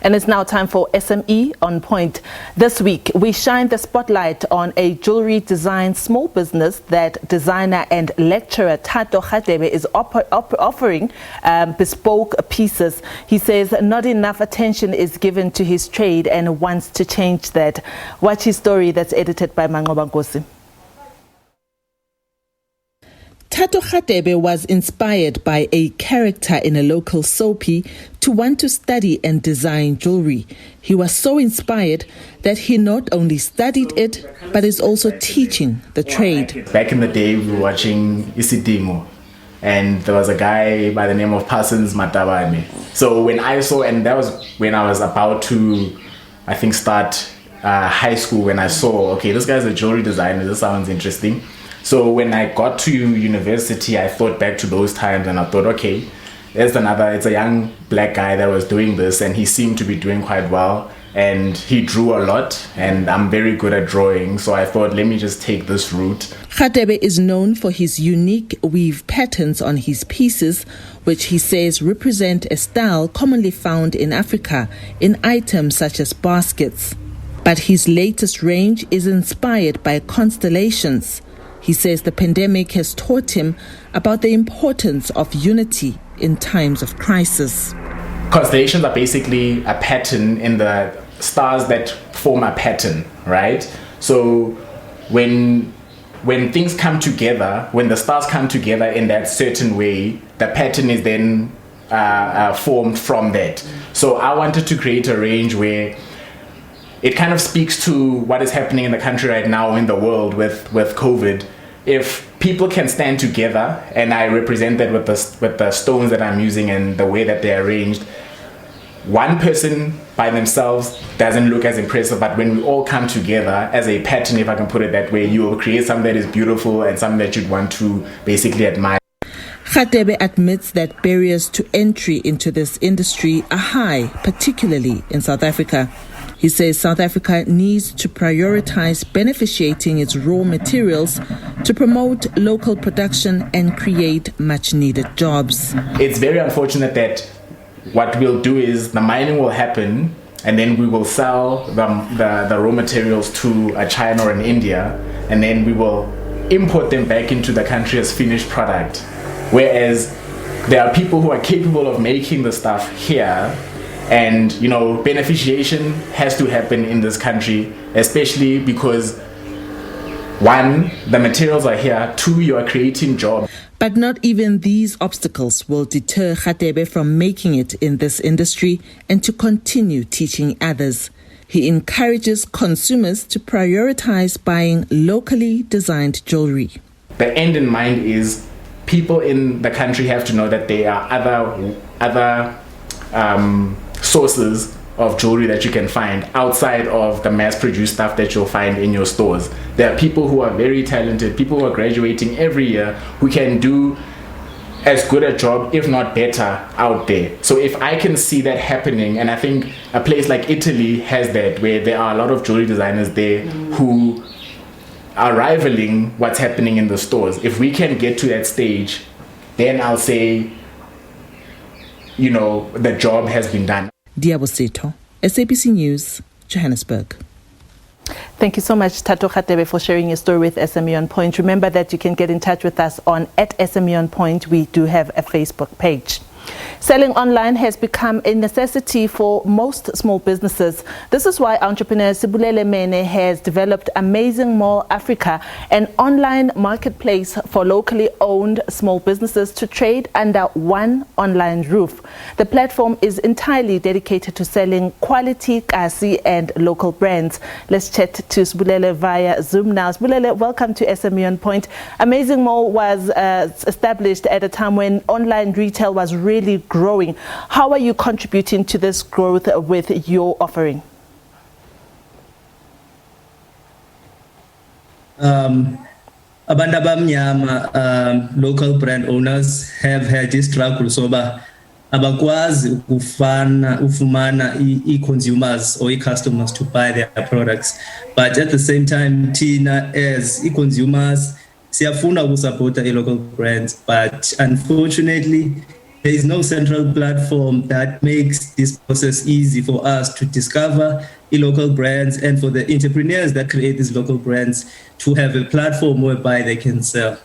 And it's now time for SME on Point. This week, we shine the spotlight on a jewelry design small business that designer and lecturer Thato Radebe is offering bespoke pieces. He says not enough attention is given to his trade and wants to change that. Watch his story that's edited by Mangoba Nkosi. Thato Radebe was inspired by a character in a local soapie to want to study and design jewelry. He was so inspired that he not only studied it, but is also teaching the trade. Back in the day, we were watching Isidimo, and there was a guy by the name of Parsons Matabane. So when I saw, and that was when I was about to, I think, start high school, when I saw, okay, this guy's a jewelry designer, this sounds interesting. So when I got to university, I thought back to those times and I thought, okay, it's a young black guy that was doing this and he seemed to be doing quite well and he drew a lot and I'm very good at drawing. So I thought, let me just take this route. Radebe is known for his unique weave patterns on his pieces, which he says represent a style commonly found in Africa in items such as baskets. But his latest range is inspired by constellations. He says the pandemic has taught him about the importance of unity in times of crisis. Constellations are basically a pattern in the stars that form a pattern, right? So when things come together, when the stars come together in that certain way, the pattern is then formed from that. So I wanted to create a range where it kind of speaks to what is happening in the country right now, in the world with COVID. If people can stand together, and I represent that with the stones that I'm using and the way that they're arranged, one person by themselves doesn't look as impressive, but when we all come together as a pattern, if I can put it that way, you will create something that is beautiful and something that you'd want to basically admire. Radebe admits that barriers to entry into this industry are high, particularly in South Africa. He says South Africa needs to prioritize beneficiating its raw materials to promote local production and create much-needed jobs. It's very unfortunate that what we'll do is the mining will happen and then we will sell the raw materials to a China or an India and then we will import them back into the country as finished product. Whereas there are people who are capable of making the stuff here. And, beneficiation has to happen in this country, especially because, one, the materials are here, two, you are creating jobs. But not even these obstacles will deter Radebe from making it in this industry and to continue teaching others. He encourages consumers to prioritize buying locally designed jewelry. The end in mind is people in the country have to know that there are other sources of jewelry that you can find outside of the mass-produced stuff that you'll find in your stores. There are people who are very talented, people who are graduating every year who can do as good a job, if not better, out there. So if I can see that happening, and I think a place like Italy has that, where there are a lot of jewelry designers there who are rivaling what's happening in the stores. If we can get to that stage, then I'll say, the job has been done. Liabo Setho, SABC News, Johannesburg. Thank you so much, Thato Radebe, for sharing your story with SME on Point. Remember that you can get in touch with us on @SME on Point. We do have a Facebook page. Selling online has become a necessity for most small businesses. This is why entrepreneur Sibulele Mene has developed AmazingMall Africa, an online marketplace for locally owned small businesses to trade under one online roof. The platform is entirely dedicated to selling quality, kasi and local brands. Let's chat to Sibulele via Zoom now. Sibulele, welcome to SME on Point. AmazingMall was established at a time when online retail was really growing. How are you contributing to this growth with your offering? Abantu abamnyama, local brand owners have had this struggle soba abakwazi ufumana consumers or customers to buy their products, but at the same time Tina as consumers siyafuna ukusupporta local brands, but unfortunately there is no central platform that makes this process easy for us to discover local brands and for the entrepreneurs that create these local brands to have a platform whereby they can sell.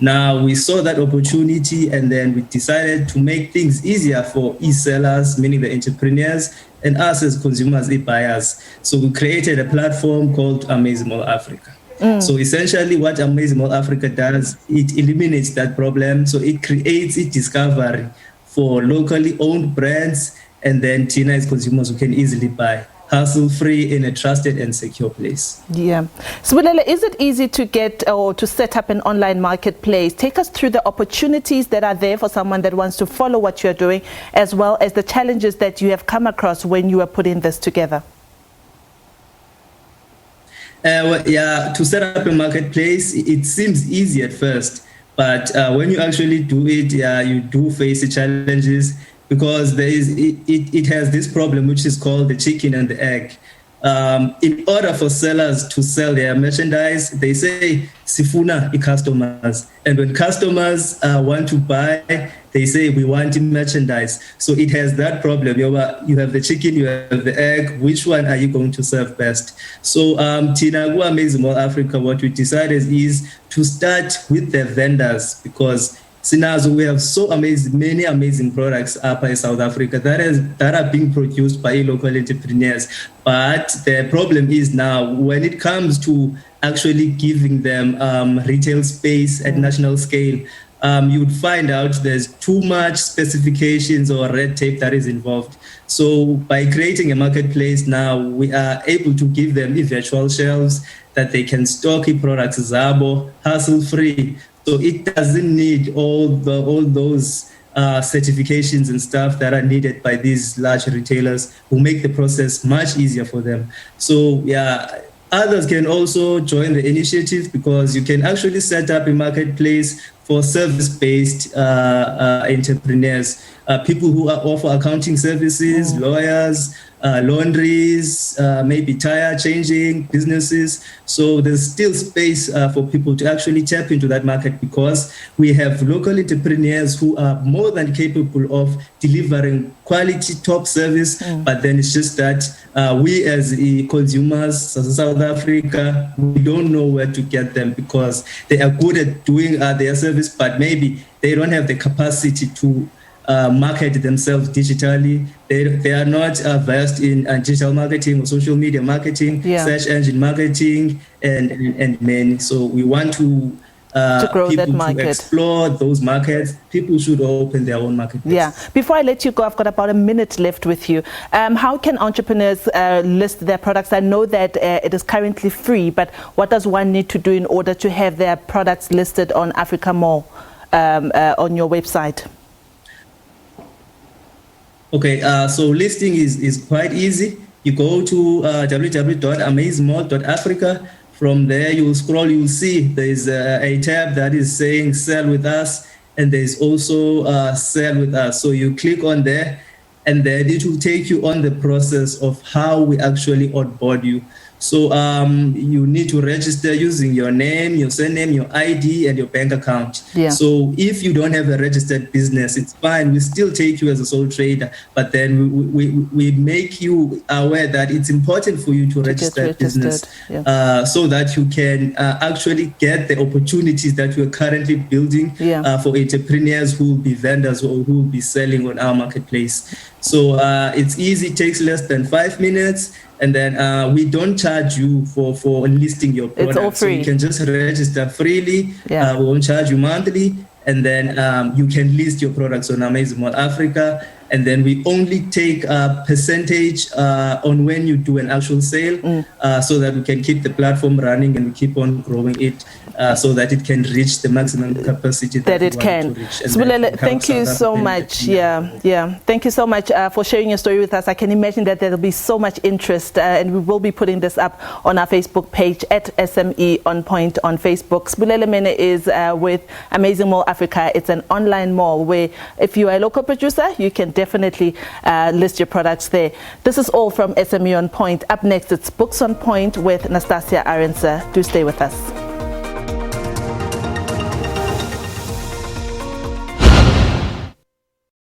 Now, we saw that opportunity and then we decided to make things easier for e-sellers, meaning the entrepreneurs, and us as consumers, e-buyers. So we created a platform called AmazingMall Africa. So essentially what AmazingMall Africa does, it eliminates that problem. So it creates a discovery for locally owned brands, and then Tina as consumers who can easily buy, hassle-free in a trusted and secure place. Yeah. Sibulele, is it easy to get or to set up an online marketplace? Take us through the opportunities that are there for someone that wants to follow what you're doing, as well as the challenges that you have come across when you are putting this together. To set up a marketplace, it seems easy at first, but when you actually do it, you do face the challenges, because it has this problem which is called the chicken and the egg. In order for sellers to sell their merchandise, they say sifuna customers, and when customers want to buy, they say we want merchandise. So it has that problem. You have the chicken, you have the egg. Which one are you going to serve best? So Tina, AmazingMall Africa, what we decided is to start with the vendors, because Sinazo, we have many amazing products up in South Africa that are being produced by local entrepreneurs. But the problem is now, when it comes to actually giving them retail space at national scale, you would find out there's too much specifications or red tape that is involved. So by creating a marketplace now, we are able to give them virtual shelves that they can stock products zabo hassle-free. So it doesn't need all those certifications and stuff that are needed by these large retailers, who make the process much easier for them. So others can also join the initiative, because you can actually set up a marketplace for service-based entrepreneurs, people who offer accounting services, lawyers, laundries, maybe tire changing businesses. So there's still space for people to actually tap into that market, because we have local entrepreneurs who are more than capable of delivering quality top service. But then it's just that we as consumers, South Africa, we don't know where to get them, because they are good at doing their service, but maybe they don't have the capacity to market themselves digitally. They are not versed in digital marketing or social media marketing, search engine marketing, and many. So we want to grow that market, to explore those markets. People should open their own marketplace. Yeah. Before I let you go, I've got about a minute left with you. How can entrepreneurs list their products? I know that it is currently free, but what does one need to do in order to have their products listed on AmazingMall on your website? Okay, so listing is quite easy. You go to www.amazingmall.africa. From there, you will scroll, you will see there's a tab that is saying sell with us, and there's also sell with us. So you click on there, and then it will take you on the process of how we actually onboard you. So you need to register using your name, your surname, your ID, and your bank account. So if you don't have a registered business, it's fine. We still take you as a sole trader, but then we make you aware that it's important for you to register a business so that you can actually get the opportunities that we're currently building for entrepreneurs who will be vendors or who will be selling on our marketplace. So it's easy, it takes less than 5 minutes. And then we don't charge you for listing your product. It's all free. So you can just register freely. We won't charge you monthly. And then you can list your products on AmazingMall Africa. And then we only take a percentage on when you do an actual sale so that we can keep the platform running and we keep on growing it so that it can reach the maximum capacity that it can. Sibulele, thank you so much. Thank you so much for sharing your story with us. I can imagine that there will be so much interest and we will be putting this up on our Facebook page at SME on Point on Facebook. Sibulele Mene is with AmazingMall Africa. It's an online mall where if you are a local producer, you can definitely list your products there. This is all from SME on Point. Up next, it's Books on Point with Nastasia Arensa. Do stay with us.